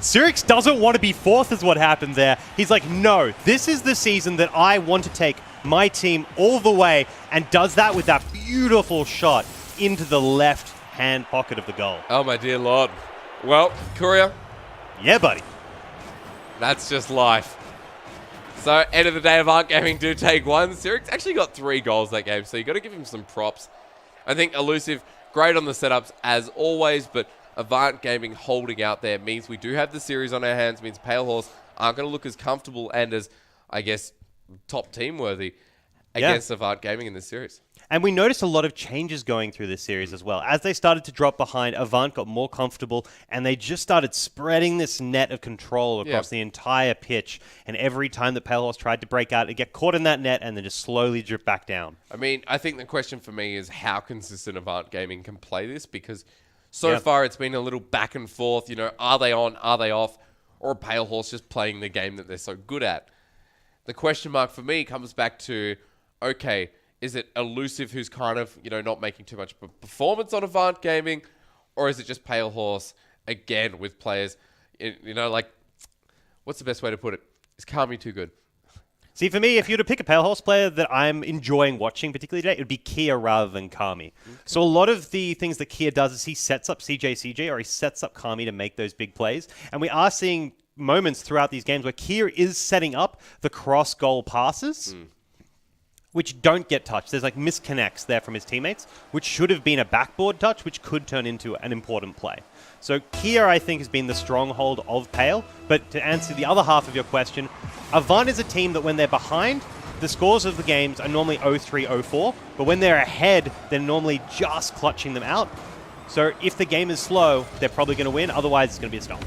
Cyrix doesn't want to be fourth is what happened there. He's like, no, this is the season that I want to take my team all the way, and does that with that beautiful shot into the left-hand pocket of the goal. Oh, my dear Lord. Well, Courier. Yeah, buddy. That's just life. So, end of the day, Avant Gaming do take one. Cyrix actually got 3 goals that game, so you got to give him some props. I think Elusive, great on the setups as always, but Avant Gaming holding out there means we do have the series on our hands, means Pale Horse aren't going to look as comfortable and as, I guess, top team worthy against Avant Gaming in this series. And we noticed a lot of changes going through this series as well. As they started to drop behind, Avant got more comfortable, and they just started spreading this net of control across the entire pitch. And every time that Pale Horse tried to break out, it get caught in that net and then just slowly drip back down. I mean, I think the question for me is how consistent Avant Gaming can play this, because so far it's been a little back and forth. You know, are they on, are they off? Or Pale Horse just playing the game that they're so good at? The question mark for me comes back to, okay, is it Elusive who's kind of, you know, not making too much performance on Avant Gaming? Or is it just Pale Horse, again, with players, you know, like, what's the best way to put it? Is Kami too good? See, for me, if you were to pick a Pale Horse player that I'm enjoying watching, particularly today, it would be Kia rather than Kami. Okay. So a lot of the things that Kia does is he sets up CJ or he sets up Kami to make those big plays. And we are seeing moments throughout these games where Kia is setting up the cross-goal passes. which don't get touched. There's like misconnects there from his teammates, which should have been a backboard touch, which could turn into an important play. So Kia, I think, has been the stronghold of Pale. But to answer the other half of your question, Avant is a team that when they're behind, the scores of the games are normally 0-3, 0-4. But when they're ahead, they're normally just clutching them out. So if the game is slow, they're probably going to win. Otherwise, it's going to be a stomp.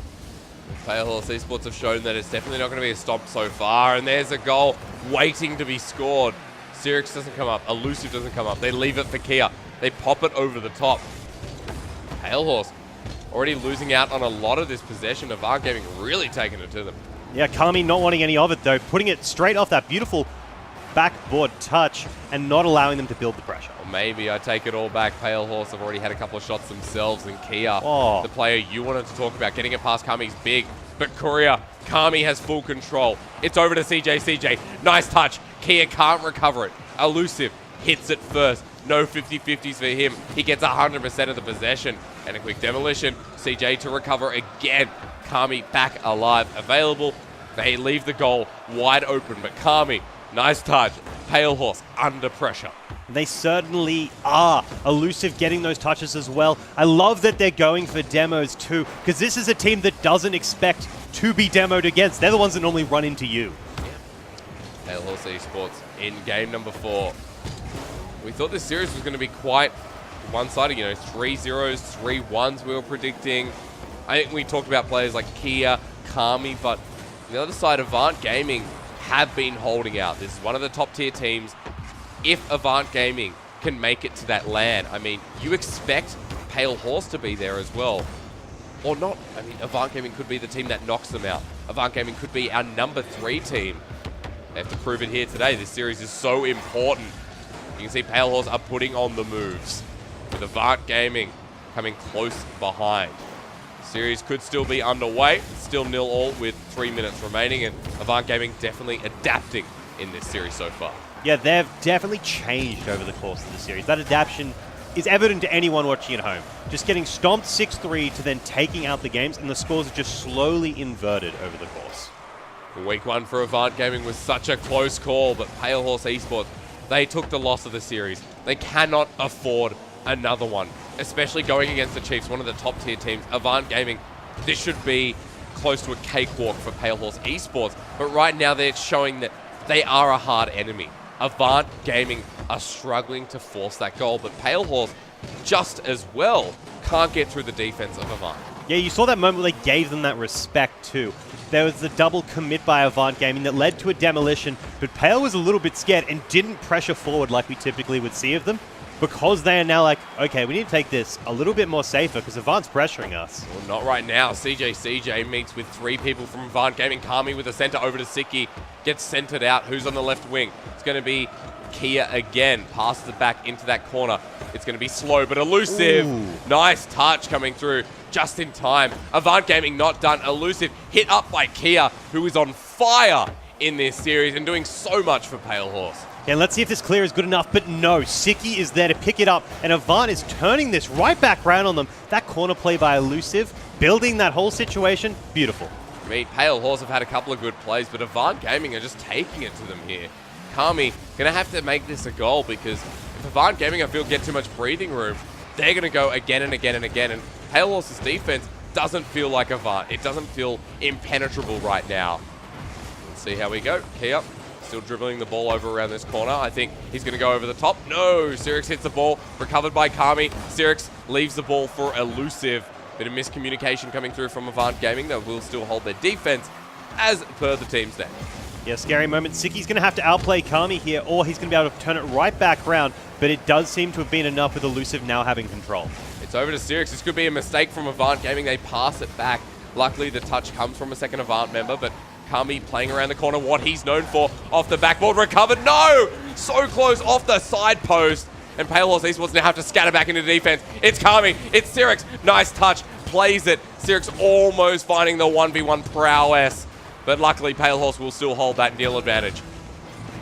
Pale Horse Esports have shown that it's definitely not going to be a stomp so far. And there's a goal waiting to be scored. Sirix doesn't come up. Elusive doesn't come up. They leave it for Kia. They pop it over the top. Pale Horse already losing out on a lot of this possession. Avant Gaming really taking it to them. Yeah, Kami not wanting any of it, though. Putting it straight off that beautiful backboard touch and not allowing them to build the pressure. Or maybe I take it all back. Pale Horse have already had a couple of shots themselves, and Kia, Oh. the player you wanted to talk about, getting it past Kami is big. But Courier, Kami has full control. It's over to CJ. CJ, nice touch. Kia can't recover it. Elusive hits it first. No 50-50s for him. He gets 100% of the possession. And a quick demolition. CJ to recover again. Kami back alive. Available. They leave the goal wide open. But Kami, nice touch. Pale Horse under pressure. They certainly are. Elusive getting those touches as well. I love that they're going for demos too, because this is a team that doesn't expect to be demoed against. They're the ones that normally run into you. Pale Horse Esports in game number 4. We thought this series was going to be quite one-sided, 3-0s, 3-1s we were predicting. I think we talked about players like Kia, Kami, but on the other side, Avant Gaming have been holding out. This is one of the top-tier teams. If Avant Gaming can make it to that LAN, I mean, you expect Pale Horse to be there as well. Or not. I mean, Avant Gaming could be the team that knocks them out. Avant Gaming could be our number 3 team. They have to prove it here today. This series is so important. You can see Pale Horse are putting on the moves, with Avant Gaming coming close behind. The series could still be underway. It's still 0-0 with 3 minutes remaining, and Avant Gaming definitely adapting in this series so far. Yeah, they've definitely changed over the course of the series. That adaptation is evident to anyone watching at home. Just getting stomped 6-3 to then taking out the games, and the scores are just slowly inverted over the course. Week 1 for Avant Gaming was such a close call, but Pale Horse Esports, they took the loss of the series. They cannot afford another one, especially going against the Chiefs, one of the top tier teams. Avant Gaming, this should be close to a cakewalk for Pale Horse Esports, but right now they're showing that they are a hard enemy. Avant Gaming are struggling to force that goal, but Pale Horse just as well can't get through the defense of Avant. Yeah, you saw that moment where they gave them that respect too. There was the double commit by Avant Gaming that led to a demolition, but Pale was a little bit scared and didn't pressure forward like we typically would see of them, because they are now like, okay, we need to take this a little bit more safer because Avant's pressuring us. Well, not right now. CJ meets with 3 people from Avant Gaming. Kami with a center over to Siki. Gets centered out. Who's on the left wing? It's going to be Kia again. Passes it back into that corner. It's going to be slow but elusive. Ooh. Nice touch coming through just in time. Avant Gaming not done. Elusive hit up by Kia, who is on fire in this series and doing so much for Pale Horse. Yeah, let's see if this clear is good enough, but no, Siki is there to pick it up, and Avant is turning this right back round on them. That corner play by Elusive, building that whole situation, beautiful. I mean, Pale Horse have had a couple of good plays, but Avant Gaming are just taking it to them here. Kami going to have to make this a goal, because if Avant Gaming, I feel, get too much breathing room, they're going to go again and again and again, and Pale Horse's defense doesn't feel like Avant. It doesn't feel impenetrable right now. Let's see how we go. Kia still dribbling the ball over around this corner. I think he's going to go over the top. No, Sirix hits the ball, recovered by Kami. Sirix leaves the ball for Elusive. Bit of miscommunication coming through from Avant Gaming. They will still hold their defense as per the team's name. Yeah, scary moment. Siki's going to have to outplay Kami here, or he's going to be able to turn it right back around, but it does seem to have been enough with Elusive now having control. It's over to Sirix. This could be a mistake from Avant Gaming. They pass it back. Luckily, the touch comes from a second Avant member, but Kami playing around the corner, what he's known for, off the backboard, recovered. No! So close off the side post. And Pale Horse Esports now have to scatter back into defense. It's Kami. It's Sirix. Nice touch. Plays it. Sirix almost finding the 1v1 prowess. But luckily, Pale Horse will still hold that nil advantage.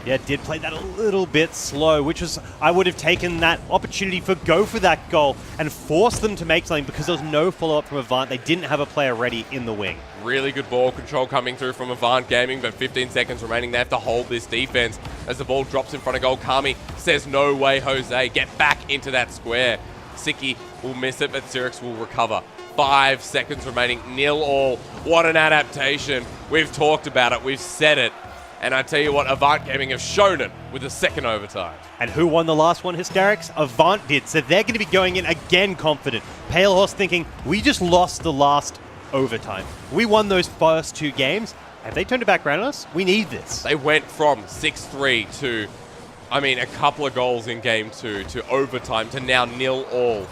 Yeah, did play that a little bit slow, which was, I would have taken that opportunity go for that goal and force them to make something because there was no follow-up from Avant. They didn't have a player ready in the wing. Really good ball control coming through from Avant Gaming, but 15 seconds remaining. They have to hold this defense as the ball drops in front of goal. Kami says, no way, Jose. Get back into that square. Siki will miss it, but Sirix will recover. 5 seconds remaining, 0-all. What an adaptation. We've talked about it. We've said it. And I tell you what, Avant Gaming have shown it with a second overtime. And who won the last one, Hysterics? Avant did. So they're going to be going in again confident. Pale Horse thinking, we just lost the last overtime. We won those first 2 games. Have they turned it back around on us? We need this. They went from 6-3 to, a couple of goals in game 2 to overtime to now 0-all.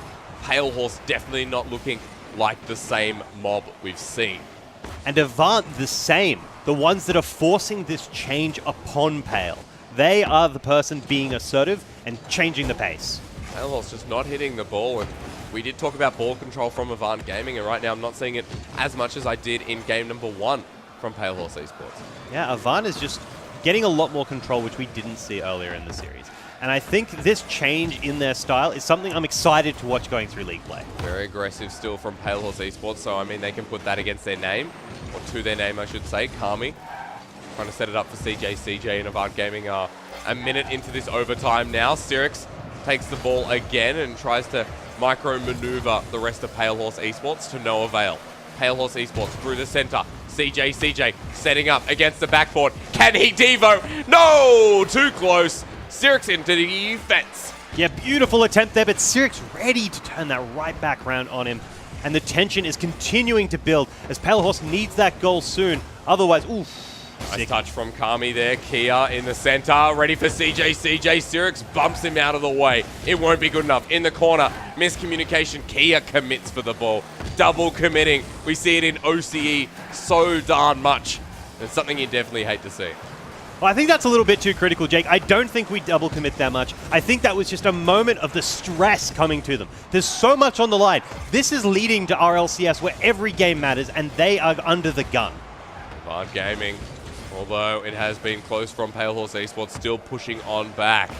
Pale Horse definitely not looking like the same mob we've seen. And Avant the same. The ones that are forcing this change upon Pale. They are the person being assertive and changing the pace. Pale Horse just not hitting the ball, and we did talk about ball control from Avant Gaming, and right now I'm not seeing it as much as I did in game number 1 from Pale Horse Esports. Yeah, Avant is just getting a lot more control, which we didn't see earlier in the series. And I think this change in their style is something I'm excited to watch going through league play. Very aggressive still from Pale Horse Esports, so they can put that against their name, or to their name I should say. Kami trying to set it up for CJ and Avant Gaming are a minute into this overtime now. Sirix takes the ball again and tries to micro-maneuver the rest of Pale Horse Esports to no avail. Pale Horse Esports through the center. CJ setting up against the backboard. Can he Devo? No! Too close. Sirix into the defense. Yeah, beautiful attempt there, but Sirix ready to turn that right back round on him. And the tension is continuing to build as Pale Horse needs that goal soon. Otherwise, oof. Nice touch from Kami there. Kia in the center, ready for CJ. Sirix bumps him out of the way. It won't be good enough. In the corner, miscommunication. Kia commits for the ball. Double committing. We see it in OCE so darn much. It's something you definitely hate to see. Well, I think that's a little bit too critical, Jake. I don't think we double commit that much. I think that was just a moment of the stress coming to them. There's so much on the line. This is leading to RLCS where every game matters, and they are under the gun. Avant Gaming, although it has been close from Pale Horse Esports, still pushing on back.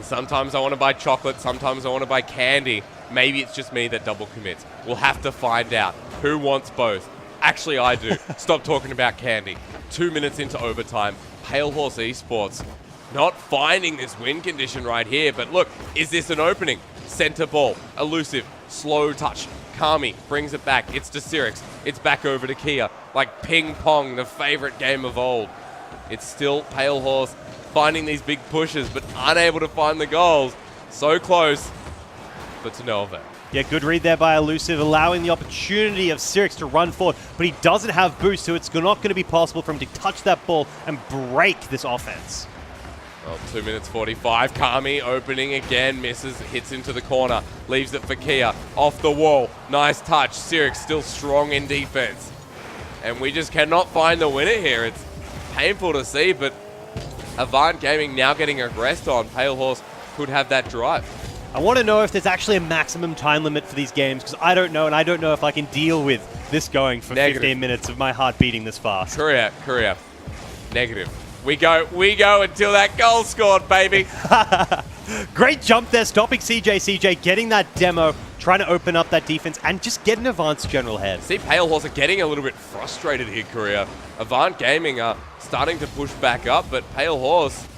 Sometimes I want to buy chocolate, sometimes I want to buy candy. Maybe it's just me that double commits. We'll have to find out who wants both. Actually, I do. Stop talking about candy. 2 minutes into overtime, Pale Horse Esports not finding this win condition right here. But look, is this an opening? Center ball, elusive, slow touch. Kami brings it back. It's to Sirix. It's back over to Kia. Like ping pong, the favorite game of old. It's still Pale Horse finding these big pushes, but unable to find the goals. So close, but to no avail. Yeah, good read there by Elusive, allowing the opportunity of Sirix to run forward, but he doesn't have boost, so it's not going to be possible for him to touch that ball and break this offense. Well, 2 minutes 45. Kami opening again, misses, hits into the corner, leaves it for Kia. Off the wall, nice touch. Sirix still strong in defense. And we just cannot find the winner here. It's painful to see, but Avant Gaming now getting aggressed on. Pale Horse could have that drive. I want to know if there's actually a maximum time limit for these games, because I don't know, and I don't know if I can deal with this going for 15 minutes of my heart beating this fast. Korea. Negative. We go until that goal scored, baby. Great jump there, stopping CJ, getting that demo, trying to open up that defense, and just get an Avant's general head. See, Pale Horse are getting a little bit frustrated here, Korea. Avant Gaming are starting to push back up, but Pale Horse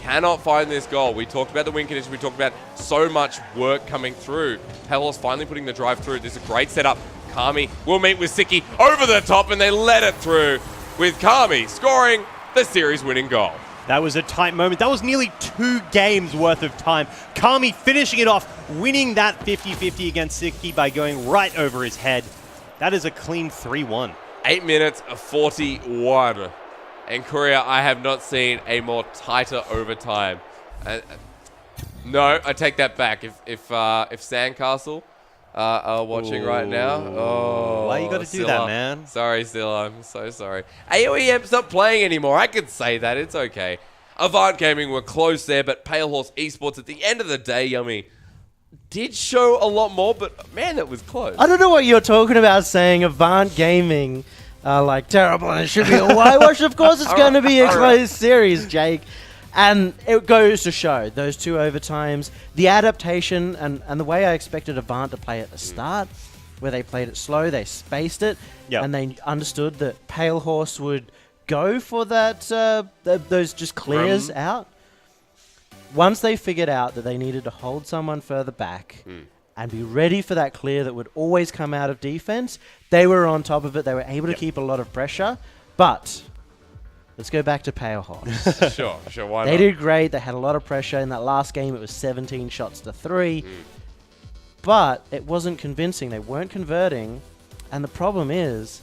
cannot find this goal. We talked about the win condition. We talked about so much work coming through. Pale Horse finally putting the drive through. This is a great setup. Kami will meet with Siki over the top, and they let it through with Kami scoring the series-winning goal. That was a tight moment. That was nearly 2 games worth of time. Kami finishing it off, winning that 50-50 against Siki by going right over his head. That is a clean 3-1. 8 minutes 41. And Korea, I have not seen a more tighter overtime. No, I take that back. If Sandcastle are watching right now, why you got to do that, man? Sorry, Zilla, I'm so sorry. AOEM's not playing anymore. I could say that. It's okay. Avant Gaming were close there, but Pale Horse Esports at the end of the day, Yummy, did show a lot more. But man, that was close. I don't know what you're talking about saying Avant Gaming like terrible and it should be a whitewash. Of course it's going to be a close series, Jake. And it goes to show those 2 overtimes, the adaptation and the way I expected Avant to play at the start, where they played it slow, they spaced it, and they understood that Pale Horse would go for that those just clears out. Once they figured out that they needed to hold someone further back and be ready for that clear that would always come out of defense, they were on top of it. They were able to keep a lot of pressure. But let's go back to Pale Horse. Sure, why They not? did great. They had a lot of pressure. In that last game, it was 17 shots to 3. But it wasn't convincing. They weren't converting. And the problem is,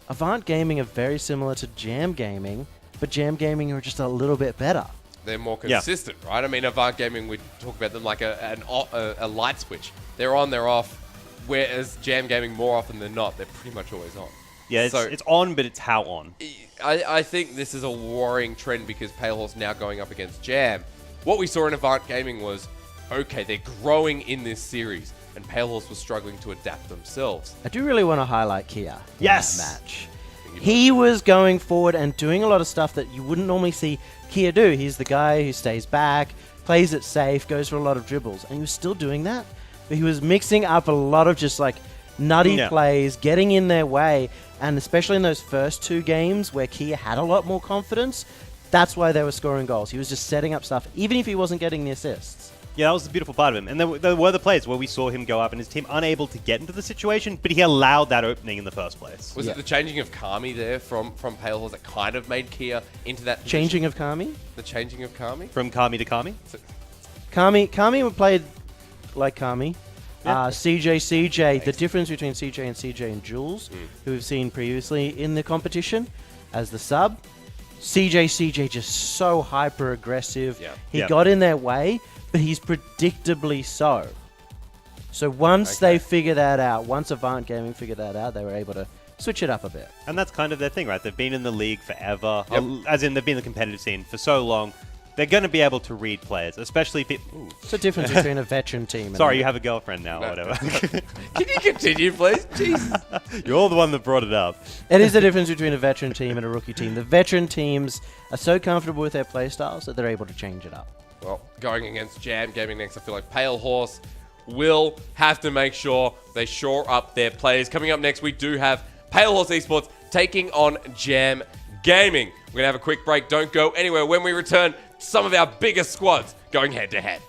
Avant Gaming are very similar to Jam Gaming, but Jam Gaming are just a little bit better. They're more consistent, right? I mean, Avant Gaming, we talk about them like a light switch. They're on, they're off. Whereas Jam Gaming, more often than not, they're pretty much always on. Yeah, it's on, but it's how on. I think this is a worrying trend because Pale Horse now going up against Jam. What we saw in Avant Gaming was, okay, they're growing in this series, and Pale Horse was struggling to adapt themselves. I do really want to highlight Kia in Yes! that match. He was going forward and doing a lot of stuff that you wouldn't normally see Kia do. He's the guy who stays back, plays it safe, goes for a lot of dribbles, and he was still doing that. But he was mixing up a lot of just like nutty plays, getting in their way, and especially in those first 2 games where Kia had a lot more confidence, that's why they were scoring goals. He was just setting up stuff, even if he wasn't getting the assists. Yeah, that was the beautiful part of him. And there were the plays where we saw him go up and his team unable to get into the situation, but he allowed that opening in the first place. Was it the changing of Kami there from Pale Horse that kind of made Kia into that position? Changing of Kami? The changing of Kami? From Kami to Kami? Kami played like Kami. CJ, the difference between CJ and Jules, who we've seen previously in the competition as the sub, CJ just so hyper aggressive. He got in their way, but he's predictably so. So once they figure that out, once Avant Gaming figured that out, they were able to switch it up a bit. And that's kind of their thing, right? They've been in the league forever, as in they've been in the competitive scene for so long. They're going to be able to read players, especially if It's the difference between a veteran team and Sorry, you have a girlfriend now, or whatever. Can you continue, please? Jeez. You're the one that brought it up. It is the difference between a veteran team and a rookie team. The veteran teams are so comfortable with their playstyles that they're able to change it up. Well, going against Jam Gaming next, I feel like Pale Horse will have to make sure they shore up their players. Coming up next, we do have Pale Horse Esports taking on Jam Gaming. We're going to have a quick break. Don't go anywhere. When we return, some of our biggest squads going head-to-head.